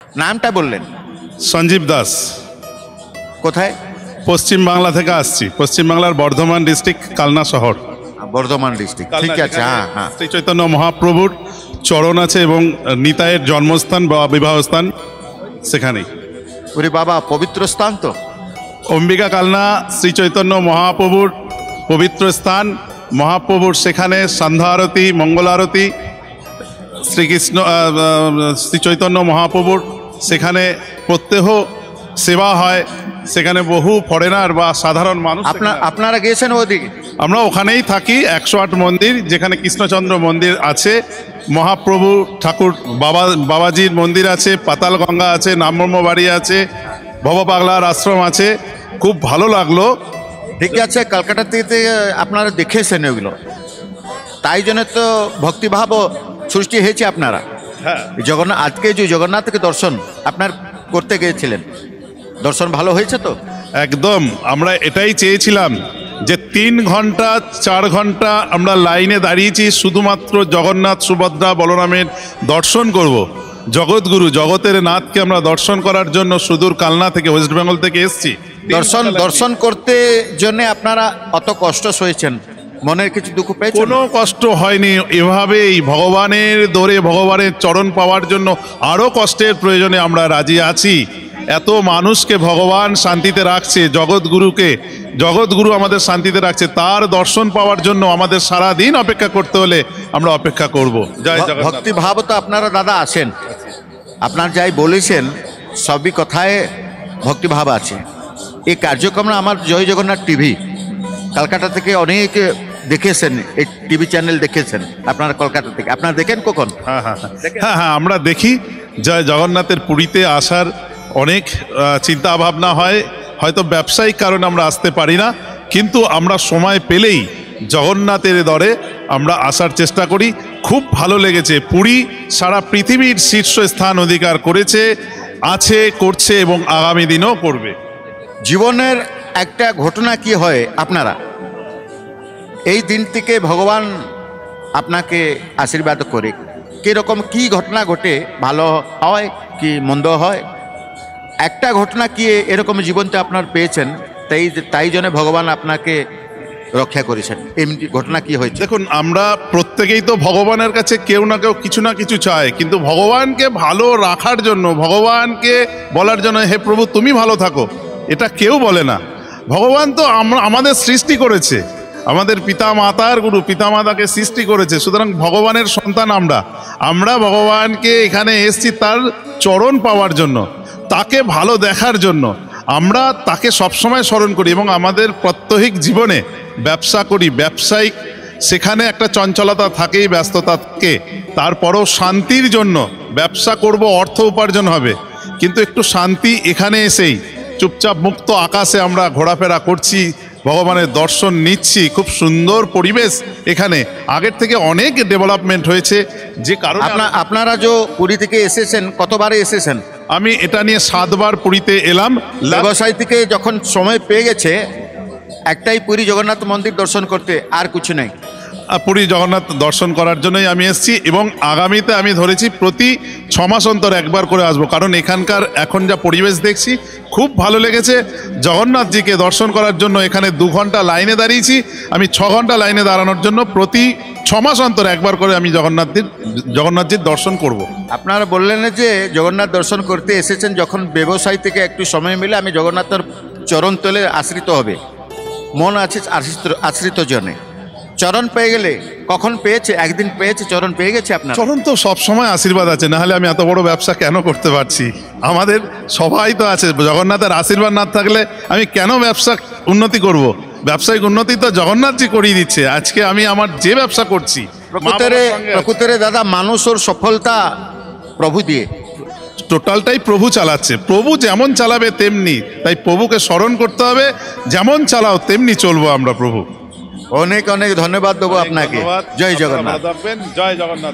নামটা বললেন? সঞ্জীব দাস। কোথায়? পশ্চিম বাংলা থেকে আসছি, পশ্চিম বাংলার বর্ধমান ডিস্ট্রিক্ট, কালনা শহর। বর্ধমান ডিস্ট্রিক্ট, ঠিক আছে। হ্যাঁ হ্যাঁ। শ্রী চৈতন্য মহাপ্রভুর চরণ আছে এবং নিতাইয়ের জন্মস্থান বা বিবাহস্থান সেখানেই। ওরে বাবা, পবিত্র স্থান তো। অম্বিকা কালনা শ্রী চৈতন্য মহাপ্রভুর পবিত্র স্থান। মহাপ্রভুর সেখানে সন্ধ্যা আরতি, মঙ্গল আরতি, শ্রীকৃষ্ণ শ্রী চৈতন্য মহাপ্রভুর সেখানে প্রত্যহ সেবা হয়। সেখানে বহু ফরেনার বা সাধারণ মানুষ। আপনারা গিয়েছেন ওদিকে? আমরা ওখানেই থাকি। 108 মন্দির, যেখানে কৃষ্ণচন্দ্র মন্দির আছে, মহাপ্রভু ঠাকুর বাবাজির মন্দির আছে, পাতাল গঙ্গা আছে, নামব্রহ্ম বাড়ি আছে, ভবপাগলার আশ্রম আছে। খুব ভালো লাগলো। ঠিক আছে, কলকাতা থেকে আপনারা দেখেছেন ওগুলো, তাই জন্য তো ভক্তিভাব সৃষ্টি হয়েছে আপনারা। হ্যাঁ, জগন্নাথ, আজকে যে জগন্নাথকে দর্শন আপনার করতে গিয়েছিলেন, দর্শন ভালো হয়েছে তো? একদম। আমরা এটাই চেয়েছিলাম যে 3 ঘন্টা 4 ঘন্টা আমরা লাইনে দাঁড়িয়েছি শুধুমাত্র জগন্নাথ, সুভদ্রা, বলরামের দর্শন করব। জগৎগুরু, জগতের নাথকে আমরা দর্শন করার জন্য সুদূর কালনা থেকে, ওয়েস্ট বেঙ্গল থেকে এসেছি। দর্শন করতে জন্য আপনারা অত কষ্ট সয়েছেন, মনের কিছু দুঃখ পেয়েছেন? কোনো কষ্ট হয়নি। এভাবেই ভগবানের দোরে, ভগবানের চরণ পাওয়ার জন্য আরও কষ্টের প্রয়োজনে আমরা রাজি আছি। এত মানুষকে ভগবান শান্তিতে রাখছে, জগৎগুরু আমাদের শান্তিতে রাখছে, তার দর্শন পাওয়ার জন্য আমাদের সারা দিন অপেক্ষা করতে হলে আমরা অপেক্ষা করব। জয় জগন্নাথ। ভক্তিভাব তো আপনারা দাদা আছেন, আপনার যাই বলেছেন সবই কথায় ভক্তিভাব আছে। এই কার্যক্রমটা আমার জয় জগন্নাথ টিভি কলকাতা থেকে অনেক দেখেছেন, এই টিভি চ্যানেল দেখেছেন আপনারা কলকাতা থেকে। আপনারা দেখেন কখন? হ্যাঁ হ্যাঁ হ্যাঁ হ্যাঁ, আমরা দেখি। জয় জগন্নাথের পুরীতে আসার অনেক চিন্তা ভাবনা হয়, হয়তো ব্যবসায়িক কারণে আমরা আসতে পারি না, কিন্তু আমরা সময় পেলেই জগন্নাথের দরে আমরা আসার চেষ্টা করি। খুব ভালো লেগেছে। পুরী সারা পৃথিবীর শীর্ষস্থান অধিকার করেছে, আছে, করছে এবং আগামী দিনও করবে। জীবনের একটা ঘটনা কি হয় আপনারা এই দিন থেকে ভগবান আপনাকে আশীর্বাদ করে, কিরকম কি ঘটনা ঘটে, ভালো হয় কি মন্দ হয়? একটা ঘটনা কি এরকম জীবনতে আপনার পেয়েছেন, তাই জন্য ভগবান আপনাকে রক্ষা করেছেন? এমনি ঘটনা কি হয়েছে? দেখুন, আমরা প্রত্যেকেই তো ভগবানের কাছে কেউ না কেউ কিছু না কিছু চায়, কিন্তু ভগবানকে ভালো রাখার জন্য, ভগবানকে বলার জন্য হে প্রভু তুমি ভালো থাকো, এটা কেউ বলে না। ভগবান তো আমাদের সৃষ্টি করেছে, আমাদের পিতা মাতার গুরু, পিতা মাতাকে সৃষ্টি করেছে, সুতরাং ভগবানের সন্তান আমরা ভগবানকে এখানে এসেছি তার চরণ পাওয়ার জন্য, তাকে ভালো দেখার জন্য। আমরা তাকে সবসময় স্মরণ করি এবং আমাদের প্রত্যহিক জীবনে ব্যবসা করি, ব্যবসায়িক সেখানে একটা চঞ্চলতা থাকেই, ব্যস্ততা থাকে, তারপরও শান্তির জন্য ব্যবসা করব, অর্থ উপার্জন হবে, কিন্তু একটু শান্তি এখানে এসেই চুপচাপ মুক্ত আকাশে আমরা ঘোরাফেরা করছি, ভগবানের দর্শন নিচ্ছি। খুব সুন্দর পরিবেশ এখানে, আগের থেকে অনেক ডেভেলপমেন্ট হয়েছে। যে কারণে আপনারা যে পুরী থেকে এসেছেন, কতবারে এসেছেন? আমি এটা নিয়ে 7 বার পুরীতে এলাম। ব্যবসায়ী থেকে যখন সময় পেয়ে গেছে, একটাই পুরী জগন্নাথ মন্দির দর্শন করতে, আর কিছু নেই। পুরী জগন্নাথ দর্শন করার জন্যই আমি এসেছি এবং আগামীতে আমি ধরেছি প্রতি 6 মাস অন্তর একবার করে আসবো, কারণ এখানকার এখন যা পরিবেশ দেখছি খুব ভালো লেগেছে। জগন্নাথজিকে দর্শন করার জন্য এখানে 2 ঘন্টা লাইনে দাঁড়িয়েছি, আমি 6 ঘন্টা লাইনে দাঁড়ানোর জন্য প্রতি 6 মাস অন্তর একবার করে আমি জগন্নাথজির দর্শন করব। আপনারা বললেন যে জগন্নাথ দর্শন করতে এসেছেন, যখন ব্যবসায়ী থেকে একটু সময় মিলে আমি জগন্নাথের চরণ তলে আশ্রিত হবে, মন আছে আশ্রিত জনে। চরণ পেয়ে গেলে, কখন পেয়েছে? একদিন পেয়েছে, চরণ পেয়ে গেছে আপনার? চরণ তো সবসময় আশীর্বাদ আছে, নাহলে আমি এত বড় ব্যবসা কেন করতে পারছি? আমাদের সবাই তো আছে, জগন্নাথের আশীর্বাদ না থাকলে আমি কেন ব্যবসা উন্নতি করব? ব্যবসায়িক উন্নতি তো জগন্নাথজি করিয়ে দিচ্ছে। আজকে আমি আমার যে ব্যবসা করছি, প্রকৃতরে দাদা মানুষের সফলতা প্রভু দিয়ে, টোটালটাই প্রভু চালাচ্ছে। প্রভু যেমন চালাবে তেমনি, তাই প্রভুকে স্মরণ করতে হবে, যেমন চালাও তেমনি চলবো আমরা। প্রভু অনেক অনেক ধন্যবাদ দেবো আপনাকে। জয় জগন্নাথ। জয় জগন্নাথ।